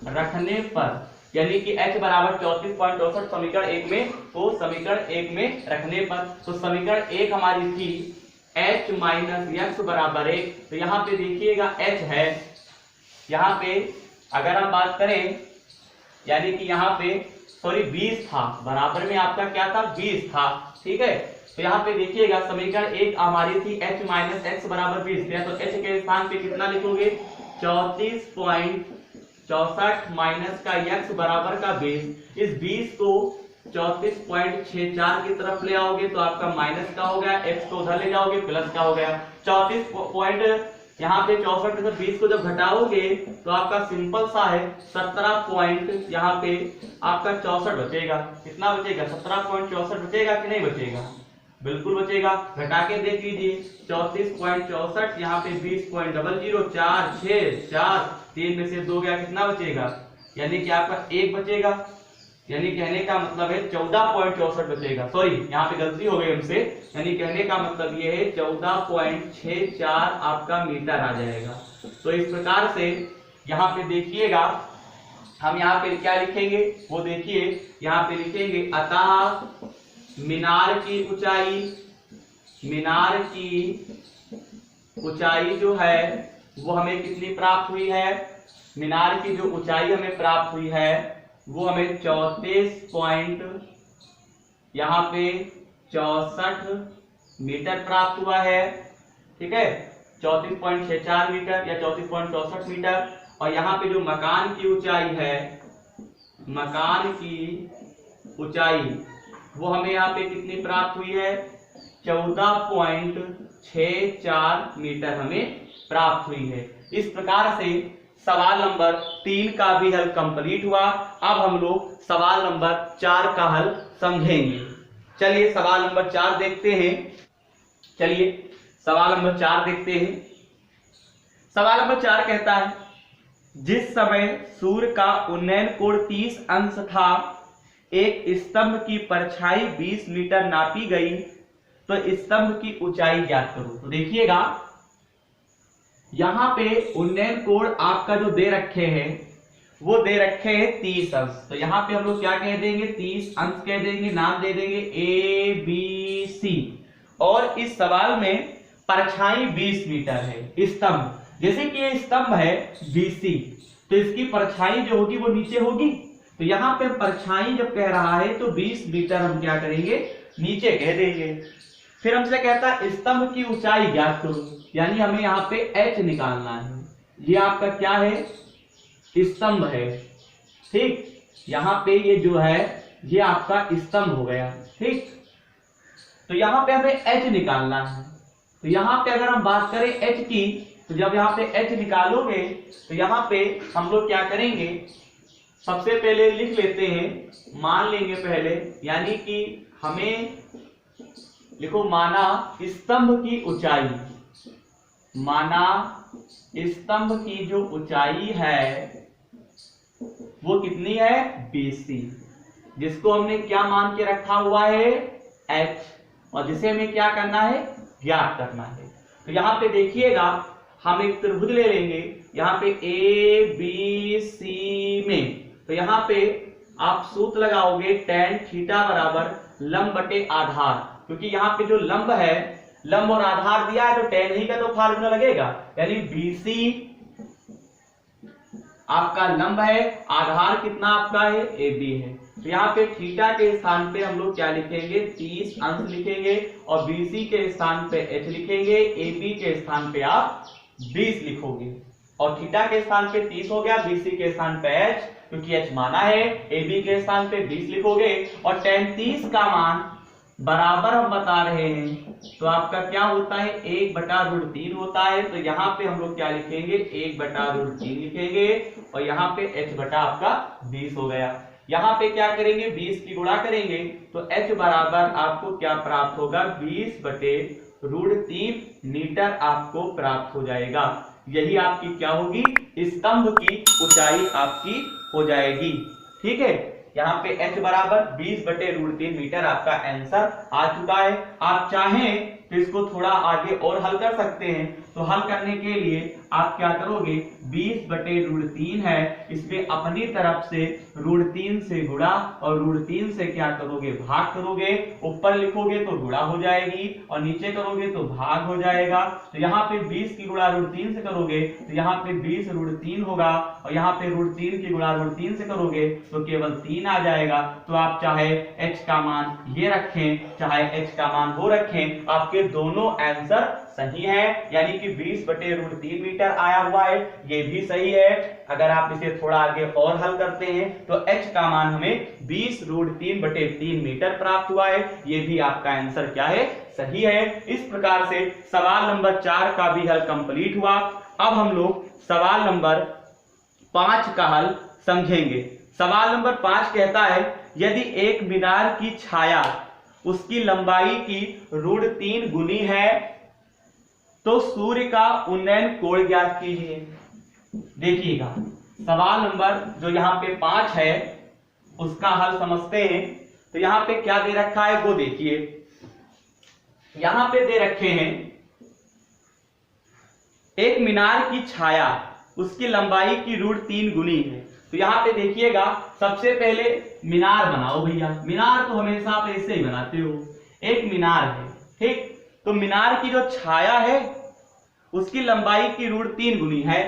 रखने पर, यानी कि H बराबर 34.64 समीकरण 1 में, तो समीकरण 1 में रखने पर, तो समीकरण 1 हमारी थी H माइनस x बराबर 1। तो यहाँ पे देखिएगा H है, यहाँ पे अगर हम बात करें यानी कि यहाँ पे सॉरी 20 था, बराबर में आपका क्या था 20 था। ठीक है, तो यहाँ पे देखिएगा समीकरण 1 हमारी थी H माइनस x बराबर 20, तो H के स्थान पे कितना लिखोगे 34.64 माइनस का x बराबर का 20। इस 20 को 34.64 की तरफ ले आओगे तो आपका माइनस का हो गया, x को उधर ले जाओगे प्लस का हो गया। 34 यहाँ पे 64 में से 20 को जब घटाओगे तो आपका सिंपल सा है 17 पॉइंट, यहाँ पे आपका 64 बचेगा। कितना बचेगा 17.64 बचेगा कि नहीं बचेगा, बिल्कुल बचेगा। घटा के देख लीजिए 34.64 यहाँ पे 20.00 4 6 4 3 में से 2 गया, कितना बचेगा, यानी कि आपका 1 बचेगा, यानी कहने का मतलब है 14.64 बचेगा। सॉरी यहाँ पे गलती हो गई हमसे, यानी कहने का मतलब ये है 14.64 आपका मीटर आ जाएगा। तो इस प्रकार से यहाँ पे देखिएगा हम यहाँ पे क्या लिखेंगे, वो देखिए यहाँ पे लिखेंगे अतः मीनार की ऊंचाई जो है वो हमें कितनी प्राप्त हुई है, मीनार की जो ऊंचाई हमें प्राप्त हुई है वो हमें 34 यहाँ पे 64 मीटर प्राप्त हुआ है। ठीक है, 34.64 मीटर या 34.64 मीटर। और यहाँ पे जो मकान की ऊंचाई है, मकान की ऊंचाई वो हमें यहाँ पे कितनी प्राप्त हुई है 14.64 मीटर हमें प्राप्त हुई है। इस प्रकार से सवाल नंबर 3 का भी हल कंप्लीट हुआ। अब हम लोग सवाल नंबर 4 का हल समझेंगे। चलिए सवाल नंबर 4 देखते हैं। सवाल नंबर 4 कहता है जिस समय सूर्य का उन्नयन कोण 30 अंश था, एक स्तंभ की परछाई 20 मीटर नापी गई, तो स्तंभ की ऊंचाई ज्ञात करो। तो देखिएगा यहां पे उन्नयन कोण आपका जो दे रखे हैं वो दे रखे हैं 30 अंश। तो यहाँ पे हम लोग क्या कह देंगे, 30 अंश कह देंगे, नाम दे देंगे ABC। और इस सवाल में परछाई 20 मीटर है। स्तंभ, जैसे कि ये स्तंभ है BC, तो इसकी परछाई जो होगी वो नीचे होगी। तो यहाँ पे परछाई जब कह रहा है तो 20 मीटर हम क्या करेंगे, नीचे कह देंगे। फिर हमसे कहता है स्तंभ की ऊंचाई ज्ञात करो, यानी हमें यहाँ पे H निकालना है। ये आपका क्या है, स्तंभ है, ठीक। यहाँ पे ये जो है ये आपका स्तंभ हो गया, ठीक। तो यहाँ पे हमें H निकालना है। तो यहाँ पे अगर हम बात करें H की, तो जब यहाँ पे H निकालोगे तो यहाँ पे हम लोग क्या करेंगे, सबसे पहले लिख लेते हैं, मान लेंगे पहले, यानी कि हमें लिखो माना स्तंभ की ऊंचाई, माना स्तंभ की जो ऊंचाई है वो कितनी है, BC, जिसको हमने क्या मान के रखा हुआ है, H, और जिसे हमें क्या करना है, ज्ञात करना है। तो यहाँ पे देखिएगा हम एक त्रिभुज ले लेंगे यहाँ पे ABC में। तो यहाँ पे आप सूत्र लगाओगे tan थीटा बराबर लंब बटे आधार, क्योंकि यहाँ पे जो लंब है, लंब और आधार दिया है तो tan ही का तो फार्मूला लगेगा, यानी BC आपका लंब है, आधार कितना आपका है, AB है। तो यहाँ पे थीटा के स्थान पे हम लोग क्या लिखेंगे, 30 अंश लिखेंगे, और BC के स्थान पे H लिखेंगे, AB के स्थान पे आप 20 लिखोगे। और थीटा के स्थान पे 30 हो गया, BC के स्थान पे H, क्योंकि H माना है, AB के स्थान पे 20 लिखोगे। और tan 30 का मान बराबर हम बता रहे हैं तो आपका क्या होता है, 1/√3 होता है। तो यहाँ पे हम लोग क्या लिखेंगे, 1/√3 लिखेंगे, और यहाँ पे H बटा आपका 20 हो गया। यहाँ पे क्या करेंगे, 20 की गुणा करेंगे तो H बराबर आपको क्या प्राप्त होगा, 20/√3 मीटर आपको प्राप्त हो जाएगा। यही आपकी क्या होगी, स्तंभ की ऊंचाई आपकी हो जाएगी, ठीक है। यहाँ पे H बराबर 20/√3 मीटर आपका आंसर आ चुका है। आप चाहें तो इसको थोड़ा आगे और हल कर सकते हैं। तो हल करने के लिए आप क्या करोगे, 20/√3 है, इसमें अपनी तरफ से √3 से गुणा और √3 से क्या करोगे, भाग करोगे। ऊपर लिखोगे तो गुणा हो जाएगी और नीचे करोगे तो भाग हो जाएगा। तो यहाँ पे 20 की गुणा √3 से करोगे तो यहाँ पे 20√3 होगा, और यहाँ पे √3 की गुणा √3 से करोगे तो केवल 3 आ जाएगा। तो आप चाहे H का मान ये रखें, चाहे H का मान वो रखें, आपके दोनों आंसर सही है, यानी कि 20/√3 मीटर आया हुआ है, ये भी सही है। अगर आप इसे थोड़ा आगे और हल करते हैं तो H का मान हमें 20√3/3 मीटर प्राप्त हुआ है, ये भी आपका आंसर क्या है, सही है। इस प्रकार से सवाल नंबर 4 का भी हल कंप्लीट हुआ। अब हम लोग सवाल नंबर 5 का हल समझेंगे। सवाल नंबर 5 कहता है, यदि एक मीनार की छाया उसकी लंबाई की √3 गुनी है तो सूर्य का उन्नयन कोण ज्ञात कीजिए। देखिएगा सवाल नंबर जो यहाँ पे 5 है उसका हल समझते हैं। तो यहाँ पे क्या दे रखा है वो देखिए, यहाँ पे दे रखे हैं एक मीनार की छाया उसकी लंबाई की √3 गुनी है। तो यहाँ पे देखिएगा सबसे पहले मीनार बनाओ भैया, मीनार तो हमेशा आप ऐसे ही बनाते हो। एक मीनार है, ठीक, तो मीनार की जो छाया है उसकी लंबाई की √3 गुनी है।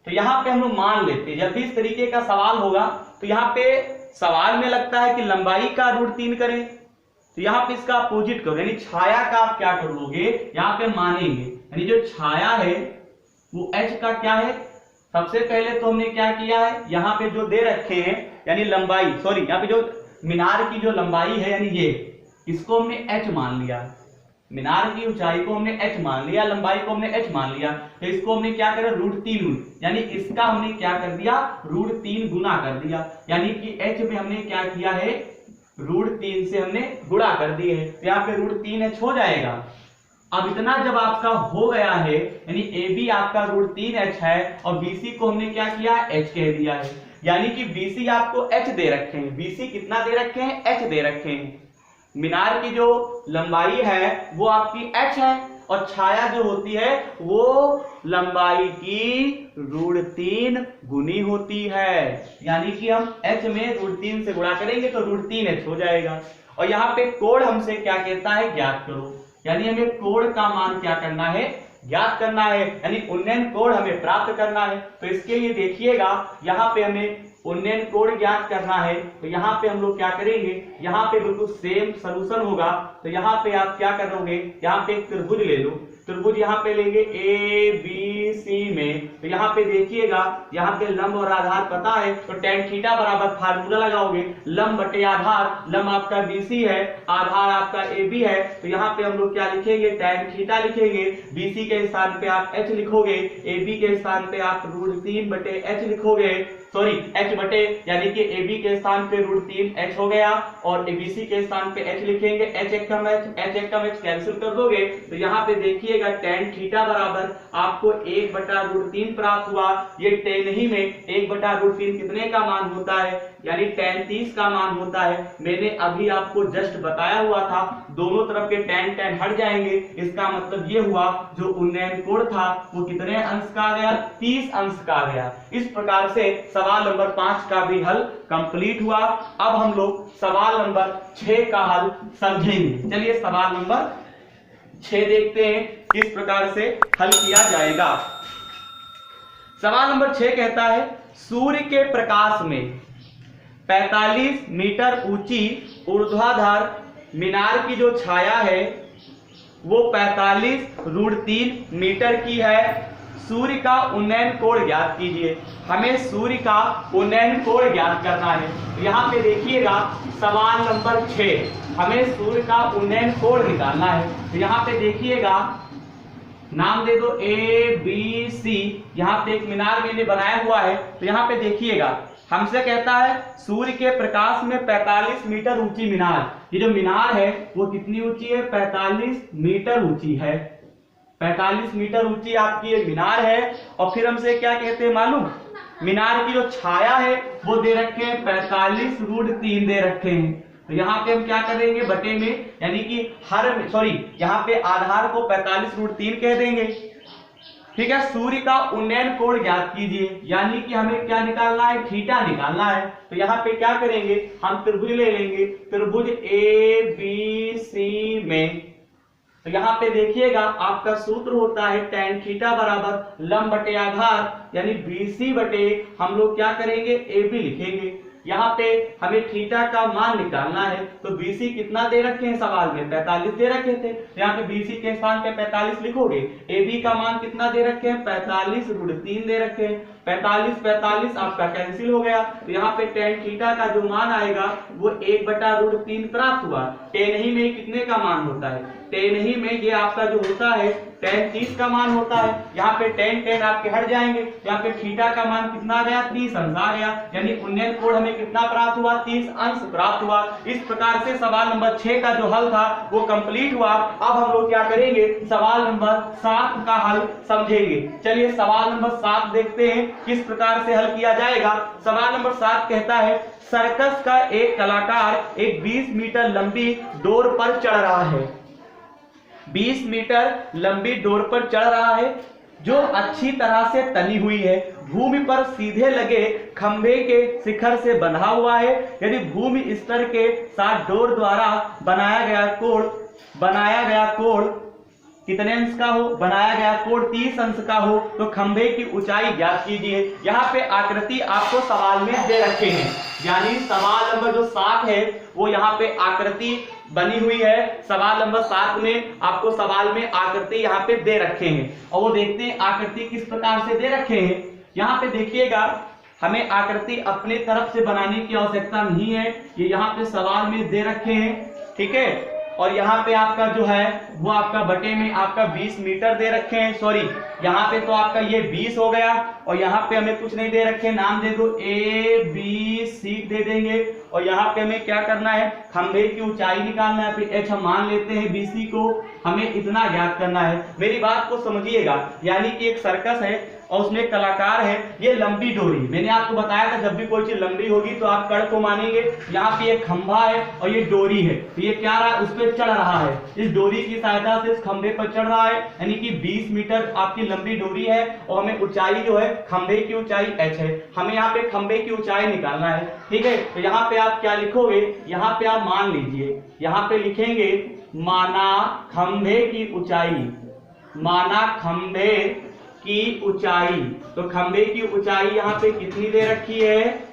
तो यहाँ पे हम लोग मान लेते हैं, जब भी इस तरीके का सवाल होगा तो यहाँ पे सवाल में लगता है कि लंबाई का √3 करें, तो यहाँ पे इसका अपोजिट करो, यानी छाया का आप क्या करोगे, यहाँ पे मानेंगे, यानी जो छाया है वो H का क्या है। सबसे पहले तो हमने क्या किया है, यहाँ पे जो दे रखे हैं यानी लंबाई, सॉरी यहाँ पे जो मीनार की जो लंबाई है यानी ये, इसको हमने H मान लिया, मीनार की ऊंचाई को हमने H मान लिया, लंबाई को हमने H मान लिया। तो इसको हमने क्या करा, √3 यानी इसका हमने क्या कर दिया, √3 गुना कर दिया, यानी कि H में हमने क्या किया है, √3 से हमने गुणा कर दिए है। तो यहाँ पे √3H हो जाएगा, अब इतना जब आपका हो गया है, यानी ए बी आपका √3h है और BC को हमने क्या किया, h कह दिया है, यानी कि BC आपको h दे रखे हैं। BC कितना दे रखे हैं, h दे रखे हैं। मीनार की जो लंबाई है वो आपकी h है और छाया जो होती है वो लंबाई की √3 गुनी होती है, यानी कि हम h में √3 से गुणा करेंगे तो √3h हो जाएगा। और यहाँ पे कोण हमसे क्या कहता है, ज्ञात करो, यानी हमें कोण का मान क्या करना है, ज्ञात करना है, यानी उन्नयन कोण हमें प्राप्त करना है। तो इसके लिए देखिएगा यहाँ पे हमें उन्नयन कोण ज्ञात करना है, तो यहाँ पे हम लोग क्या करेंगे, यहाँ पे बिल्कुल सेम सलूशन होगा। तो यहाँ पे आप क्या करोगे, यहाँ पे एक त्रिभुज ले लो, त्रिभुज यहाँ पे लेंगे ABC में, तो यहाँ पे देखिएगा यहाँ पे लंब और आधार पता है, तो tan थीटा बराबर फार्मूला लगाओगे, लंब बटे आधार, लंब आपका BC है, आधार आपका AB है, तो यहाँ पे हम लोग क्या लिखेंगे, tan थीटा लिखेंगे, BC के स्थान पे आप h लिखोगे, AB के स्थान पे आप √3/h लिखोगे, सॉरी h बटे, यानी कि AB के स्थान पे √3h हो गया और ABC के स्थान पे h लिखेंगे, h एकम h कैंसिल कर दोगे, तो यहाँ पे देखिएगा tan थीटा बराबर आपको 1/√3 प्राप्त हुआ। ये tan ही में 1/√3 कितने का मान होता है, यानी tan 30 का मान होता है। मैंने अभी आपको जस्ट बताया हुआ था, दोनों तरफ के tan हट जाएंगे, इसका मतलब ये हुआ जो उन्नयन कोण था वो कितने अंश का आ गया, 30 अंश का आ गया। इस प्रकार से सवाल नंबर 5 का भी हल कंप्लीट हुआ। अब हम लोग सवाल नंबर 6 का हल समझेंगे। चलिए सवाल नंबर 6 देखते हैं किस प्रकार से हल किया जाएगा। सवाल नंबर 6 कहता है, सूर्य के प्रकाश में 45 मीटर ऊंची ऊर्ध्वाधर मीनार की जो छाया है वो 45√3 मीटर की है। सूर्य का उन्नयन कोण ज्ञात कीजिए। हमें सूर्य का उन्नयन कोण ज्ञात करना है। यहाँ पे देखिएगा सवाल नंबर 6, हमें सूर्य का उन्नयन कोण निकालना है। तो यहाँ पे देखिएगा, नाम दे दो ABC, यहाँ पे एक मीनार मैंने बनाया हुआ है। तो यहाँ पे देखिएगा हमसे कहता है सूर्य के प्रकाश में 45 मीटर ऊंची मीनार। ये जो मीनार है वो कितनी ऊंची है, 45 मीटर ऊंची है। 45 मीटर ऊंची आपकी ये मीनार है। और फिर हमसे क्या कहते हैं मालूम, मीनार की जो छाया है वो दे रखे हैं 45√3 दे रखे हैं। तो यहाँ पे हम क्या करेंगे, बटे में, यानी कि यहाँ पे आधार को 45√3 कह देंगे। ठीक है, सूर्य का उन्नयन कोण ज्ञात कीजिए, यानी कि हमें क्या निकालना है, थीटा निकालना है। तो यहाँ पे क्या करेंगे, हम त्रिभुज ले लेंगे, त्रिभुज ABC में। तो यहाँ पे देखिएगा आपका सूत्र होता है tan थीटा बराबर लंब बटे आधार, यानी BC बटे हम लोग क्या करेंगे, AB लिखेंगे। यहाँ पे हमें थीटा का मान निकालना है। तो BC कितना दे रखे हैं सवाल में, 45 दे रखे थे। तो यहाँ पे BC के स्थान पे 45 लिखोगे। AB का मान कितना दे रखे हैं, 45√3 दे रखे हैं। 45 आपका कैंसिल हो गया। तो यहाँ पे tan थीटा का जो मान आएगा वो 1/√3 प्राप्त हुआ। tan ही में कितने का मान होता है, tan ही में ये आपका जो होता है tan 30 का मान होता है। यहाँ पे tan आपके हट जाएंगे। यहाँ पे थीटा का मान कितना आ गया, 30 अंश आ गया, यानी उन्नयन कोण हमें कितना प्राप्त हुआ, 30 अंश प्राप्त हुआ। इस प्रकार से सवाल नंबर 6 का जो हल था वो कंप्लीट हुआ। अब हम लोग क्या करेंगे, सवाल नंबर 7 का हल समझेंगे। चलिए सवाल नंबर 7 देखते हैं किस प्रकार से हल किया जाएगा। सवाल नंबर 7 कहता है, सर्कस का एक कलाकार एक 20 मीटर लंबी डोर पर चढ़ रहा है। 20 मीटर लंबी डोर पर चढ़ रहा है जो अच्छी तरह से तनी हुई है। भूमि पर सीधे लगे खंभे के शिखर से बंधा हुआ है। यदि भूमि स्तर के साथ डोर द्वारा बनाया गया कोण कितने अंश का हो, बनाया गया कोण 30 अंश का हो तो खंभे की ऊंचाई ज्ञात कीजिए। यहाँ पे आकृति आपको सवाल में दे रखे हैं, यानी सवाल नंबर जो 7 है वो यहाँ पे आकृति बनी हुई है। सवाल नंबर 7 में आपको सवाल में आकृति यहाँ पे दे रखे हैं और वो देखते हैं आकृति किस प्रकार से दे रखे हैं। यहाँ पे देखिएगा हमें आकृति अपने तरफ से बनाने की आवश्यकता नहीं है, ये यहाँ पे सवाल में दे रखे हैं। ठीक है, और यहाँ पे आपका जो है वो आपका बटे में आपका 20 मीटर दे रखे हैं, सॉरी यहाँ पे तो आपका ये 20 हो गया, और यहाँ पे हमें कुछ नहीं दे रखे, नाम दे दो ABC दे देंगे। और यहाँ पे हमें क्या करना है, खंभे की ऊंचाई निकालना है, फिर h हम मान लेते हैं BC को, हमें इतना ज्ञात करना है। मेरी बात को समझिएगा, यानी कि एक सर्कस है और उसमें एक कलाकार है, ये लंबी डोरी, मैंने आपको बताया था जब भी कोई चीज लंबी होगी तो आप कड़ को मानेंगे। यहाँ पे एक खंभा है और ये डोरी है, तो ये क्या रहा, उस पर चढ़ रहा है, इस डोरी की सहायता से इस खंभे पर चढ़ रहा है, यानी कि 20 मीटर आपकी लंबी डोरी है, और हमें ऊंचाई जो है खंभे की ऊंचाई h है, हमें यहाँ पे खंभे की ऊंचाई निकालना है। ठीक है, तो यहाँ पे आप क्या लिखोगे, यहाँ पे आप मान लीजिए, यहाँ पे लिखेंगे माना खंभे की ऊंचाई, माना खंभे की ऊंचाई। तो खंभे की ऊंचाई यहाँ पे कितनी दे रखी है,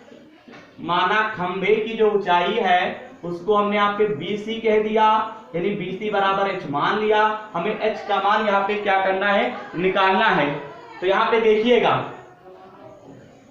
माना खंभे की जो ऊंचाई है उसको हमने यहाँ पे BC कह दिया, यानी BC बराबर h मान लिया। हमें h का मान यहाँ पे क्या करना है, निकालना है। तो यहाँ पे देखिएगा,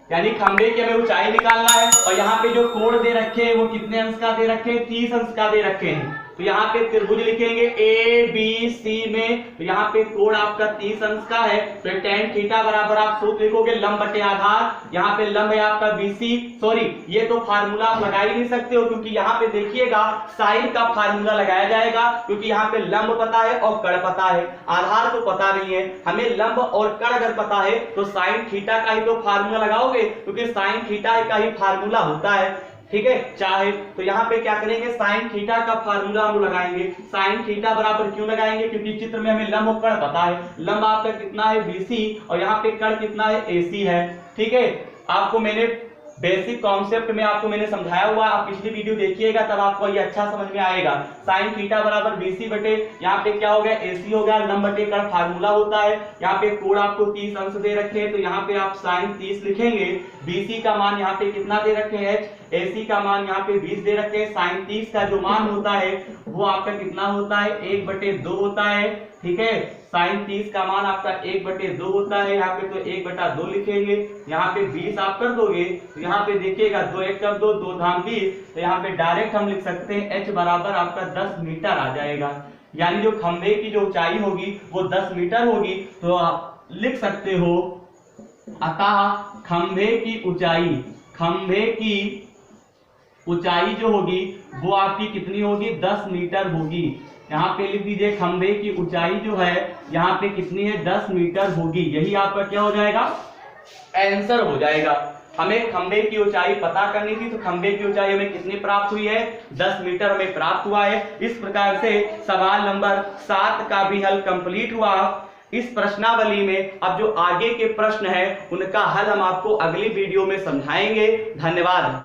यानी खंभे की हमें ऊंचाई निकालना है, और यहाँ पे जो कोण दे रखे हैं वो कितने अंश का दे रखे हैं, 30 अंश का दे रखे हैं। तो यहाँ पे त्रिभुज लिखेंगे ABC में, तो यहाँ पे कोण आपका 30 अंश का है, तो tan थीटा बराबर आप सूत्र लिखोगे लंब बटे आधार, यहाँ पे लंब है आपका BC, सॉरी ये तो फार्मूला आप लगा ही नहीं सकते हो, क्योंकि यहाँ पे देखिएगा साइन का फार्मूला लगाया जाएगा, क्योंकि यहाँ पे लंब पता है और कड़ पता है, आधार तो पता नहीं है। हमें लंब और कड़ अगर पता है तो साइन थीटा का ही तो फार्मूला लगाओगे, क्योंकि साइन थीटा का ही फार्मूला होता है। ठीक है, चाहे तो यहाँ पे क्या करेंगे, साइन थीटा का फार्मूला हम लगाएंगे। साइन थीटा बराबर क्यों लगाएंगे, क्योंकि चित्र में हमें लंब और कड़ पता है, लंब आपका कितना है BC और यहाँ पे कड़ कितना है AC है। ठीक है, आपको मैंने बेसिक कॉन्सेप्ट में आपको मैंने समझाया हुआ, आप पिछली वीडियो देखिएगा तब आपको ये अच्छा समझ में आएगा। साइन थीटा बराबर BC बटे यहाँ पे क्या हो गया, AC हो गया, लंब बटे कड़ फार्मूला होता है। यहाँ पे कोण आपको 30 अंश दे रखे हैं, तो यहाँ पे आप साइन 30 लिखेंगे। BC का मान यहाँ पे कितना दे रखे हैं h, AC का मान यहाँ पे 20 दे रखे हैं। साइन 30 का जो मान होता है वो आपका कितना होता है, 1/2 होता है। ठीक है, साइन 30 का मान आपका 1/2 होता है, यहाँ पे तो 1/2 लिखेंगे, यहाँ पे 20 आप कर दोगे, तो यहाँ पे देखिएगा 2 1 कर दो, 2 धाम 20, तो यहाँ पे डायरेक्ट हम लिख सकते हैं h बराबर आपका 10 मीटर आ जाएगा। यानी जो खंभे की जो ऊंचाई होगी वो 10 मीटर होगी, तो आप लिख सकते हो अतः खंभे की ऊंचाई, खंभे की ऊंचाई जो होगी वो आपकी कितनी होगी, 10 मीटर होगी। यहाँ पे लिख दीजिए खंभे की ऊंचाई जो है यहाँ पे कितनी है, 10 मीटर होगी। यही आपका क्या हो जाएगा, आंसर हो जाएगा। हमें खंभे की ऊंचाई पता करनी थी, तो खंभे की ऊंचाई हमें कितनी प्राप्त हुई है, 10 मीटर हमें प्राप्त हुआ है। इस प्रकार से सवाल नंबर 7 का भी हल कंप्लीट हुआ। इस प्रश्नावली में अब जो आगे के प्रश्न है उनका हल हम आपको अगली वीडियो में समझाएंगे। धन्यवाद।